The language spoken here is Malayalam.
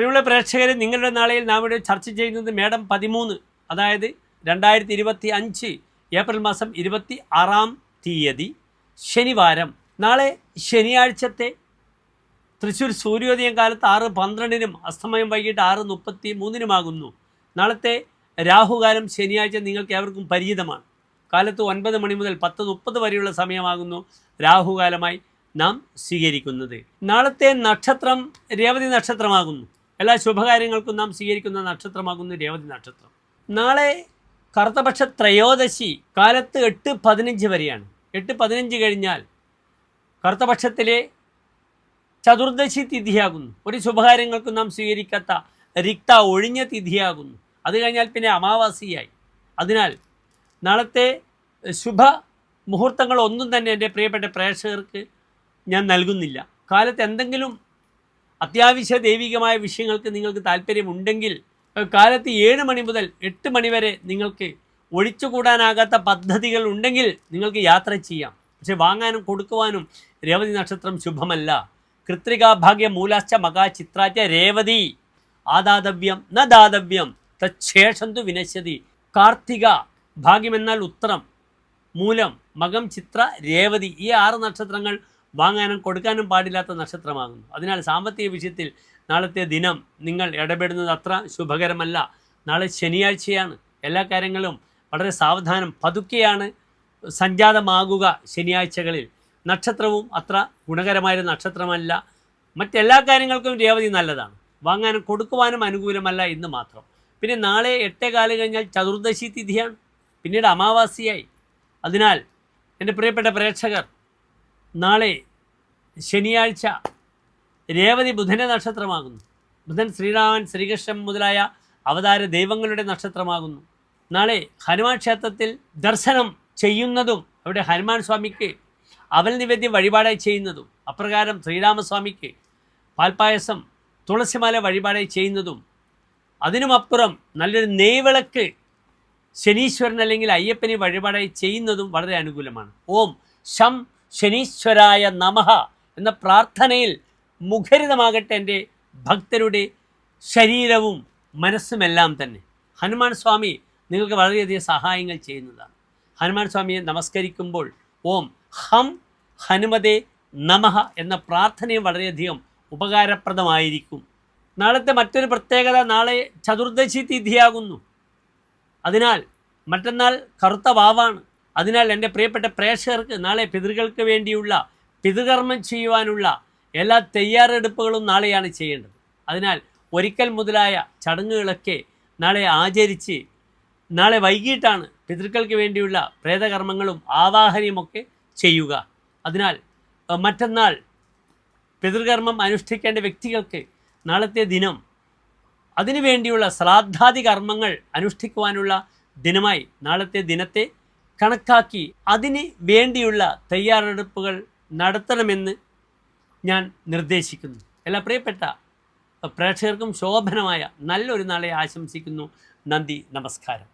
പ്രിയമുള്ള പ്രേക്ഷകരെ, നിങ്ങളുടെ നാളെയിൽ നാം ഇവിടെ ചർച്ച ചെയ്യുന്നത് മേടം 13, അതായത് 2025 ഏപ്രിൽ മാസം 26 ശനിവാരം. നാളെ ശനിയാഴ്ചത്തെ തൃശ്ശൂർ സൂര്യോദയം കാലത്ത് 6:12 അസ്തമയം വൈകിട്ട് 6:33 നാളത്തെ രാഹുകാലം ശനിയാഴ്ച നിങ്ങൾക്ക് ഏവർക്കും പരിചിതമാണ്. കാലത്ത് 9 മണി മുതൽ 10:30 വരെയുള്ള സമയമാകുന്നു രാഹുകാലമായി നാം സ്വീകരിക്കുന്നത്. നാളത്തെ നക്ഷത്രം രേവതി നക്ഷത്രമാകുന്നു. എല്ലാ ശുഭകാര്യങ്ങൾക്കും നാം സ്വീകരിക്കുന്ന നക്ഷത്രമാകുന്നു രേവതി നക്ഷത്രം. നാളെ കറുത്തപക്ഷ ത്രയോദശി കാലത്ത് 8:15 വരെയാണ്. 8:15 കഴിഞ്ഞാൽ കറുത്തപക്ഷത്തിലെ ചതുർദശി തിഥിയാകുന്നു. ഒരു ശുഭകാര്യങ്ങൾക്കും നാം സ്വീകരിക്കാത്ത റിക്ത ഒഴിഞ്ഞ തിഥിയാകുന്നു. അത് കഴിഞ്ഞാൽ പിന്നെ അമാവാസിയായി. അതിനാൽ നാളത്തെ ശുഭ മുഹൂർത്തങ്ങളൊന്നും തന്നെ എൻ്റെ പ്രിയപ്പെട്ട പ്രേക്ഷകർക്ക് ഞാൻ നൽകുന്നില്ല. കാലത്ത് എന്തെങ്കിലും അത്യാവശ്യ ദൈവികമായ വിഷയങ്ങൾക്ക് നിങ്ങൾക്ക് താല്പര്യമുണ്ടെങ്കിൽ കാലത്ത് 7 മണി മുതൽ 8 മണി വരെ നിങ്ങൾക്ക് ഒഴിച്ചുകൂടാനാകാത്ത പദ്ധതികൾ ഉണ്ടെങ്കിൽ നിങ്ങൾക്ക് യാത്ര ചെയ്യാം. പക്ഷെ വാങ്ങാനും കൊടുക്കുവാനും രേവതി നക്ഷത്രം ശുഭമല്ല. കൃത്രികാ ഭാഗ്യ മൂലാശ്ച മകാ ചിത്രാച്ച രേവതി ആദാതവ്യം ന ദാതവ്യം തച്ഛേഷന്തു വിനശ്യതി. കാർത്തിക ഭാഗ്യമെന്നാൽ ഉത്തരം, മൂലം, മകം, ചിത്ര, രേവതി ഈ 6 നക്ഷത്രങ്ങൾ വാങ്ങാനും കൊടുക്കാനും പാടില്ലാത്ത നക്ഷത്രമാകുന്നു. അതിനാൽ സാമ്പത്തിക വിഷയത്തിൽ നാളത്തെ ദിനം നിങ്ങൾ ഇടപെടുന്നത് അത്ര ശുഭകരമല്ല. നാളെ ശനിയാഴ്ചയാണ്. എല്ലാ കാര്യങ്ങളും വളരെ സാവധാനം പതുക്കെയാണ് സംജാതമാകുക. ശനിയാഴ്ചകളിൽ നക്ഷത്രവും അത്ര ഗുണകരമായ നക്ഷത്രമല്ല. മറ്റെല്ലാ കാര്യങ്ങൾക്കും രേവതി നല്ലതാണ്. വാങ്ങാനും കൊടുക്കുവാനും അനുകൂലമല്ല എന്ന് മാത്രം. പിന്നെ നാളെ 8:15 കഴിഞ്ഞാൽ ചതുർദശി തിഥിയാണ്. പിന്നീട് അമാവാസിയായി. അതിനാൽ എൻ്റെ പ്രിയപ്പെട്ട പ്രേക്ഷകർ, നാളെ ശനിയാഴ്ച രേവതി ബുധൻ്റെ നക്ഷത്രമാകുന്നു. ബുധൻ ശ്രീരാമൻ, ശ്രീകൃഷ്ണൻ മുതലായ അവതാര ദൈവങ്ങളുടെ നക്ഷത്രമാകുന്നു. നാളെ ഹനുമാൻ ക്ഷേത്രത്തിൽ ദർശനം ചെയ്യുന്നതും അവിടെ ഹനുമാൻ സ്വാമിക്ക് അവൽ നിവേദ്യം വഴിപാടായി ചെയ്യുന്നതും, അപ്രകാരം ശ്രീരാമസ്വാമിക്ക് പാൽപ്പായസം തുളസിമാല വഴിപാടായി ചെയ്യുന്നതും, അതിനുമപ്പുറം നല്ലൊരു നെയ്വിളക്ക് ശനീശ്വരൻ അല്ലെങ്കിൽ അയ്യപ്പനെ വഴിപാടായി ചെയ്യുന്നതും വളരെ അനുകൂലമാണ്. ഓം ശം ശനീശ്വരായ നമഃ എന്ന പ്രാർത്ഥനയിൽ മുഖരിതമാകട്ടെ എൻ്റെ ഭക്തരുടെ ശരീരവും മനസ്സുമെല്ലാം തന്നെ. ഹനുമാൻ സ്വാമി നിങ്ങൾക്ക് വളരെയധികം സഹായങ്ങൾ ചെയ്യുന്നതാണ്. ഹനുമാൻ സ്വാമിയെ നമസ്കരിക്കുമ്പോൾ ഓം ഹം ഹനുമതേ നമഃ എന്ന പ്രാർത്ഥനയും വളരെയധികം ഉപകാരപ്രദമായിരിക്കും. നാളത്തെ മറ്റൊരു പ്രത്യേകത, നാളെ ചതുർദശി തിഥിയാകുന്നു. അതിനാൽ മറ്റന്നാൾ കറുത്ത വാവാണ്. അതിനാൽ എൻ്റെ പ്രിയപ്പെട്ട പ്രേക്ഷകർക്ക് നാളെ പിതൃകൾക്ക് വേണ്ടിയുള്ള പിതൃകർമ്മം ചെയ്യുവാനുള്ള എല്ലാ തയ്യാറെടുപ്പുകളും നാളെയാണ് ചെയ്യേണ്ടത്. അതിനാൽ ഒരിക്കൽ മുതലായ ചടങ്ങുകളൊക്കെ നാളെ ആചരിച്ച് നാളെ വൈകിട്ടാണ് പിതൃക്കൾക്ക് വേണ്ടിയുള്ള പ്രേതകർമ്മങ്ങളും ആവാഹനയുമൊക്കെ ചെയ്യുക. അതിനാൽ മറ്റന്നാൾ പിതൃകർമ്മം അനുഷ്ഠിക്കേണ്ട വ്യക്തികൾക്ക് നാളത്തെ ദിനം അതിനു വേണ്ടിയുള്ള ശ്രാദ്ധാദി കർമ്മങ്ങൾ അനുഷ്ഠിക്കുവാനുള്ള ദിനമായി നാളത്തെ ദിനത്തെ കണക്കാക്കി അതിന് വേണ്ടിയുള്ള തയ്യാറെടുപ്പുകൾ നടത്തണമെന്ന് ഞാൻ നിർദ്ദേശിക്കുന്നു. എല്ലാ പ്രിയപ്പെട്ട പ്രേക്ഷകർക്കും ശോഭനമായ നല്ലൊരു നാളെ ആശംസിക്കുന്നു. നന്ദി, നമസ്കാരം.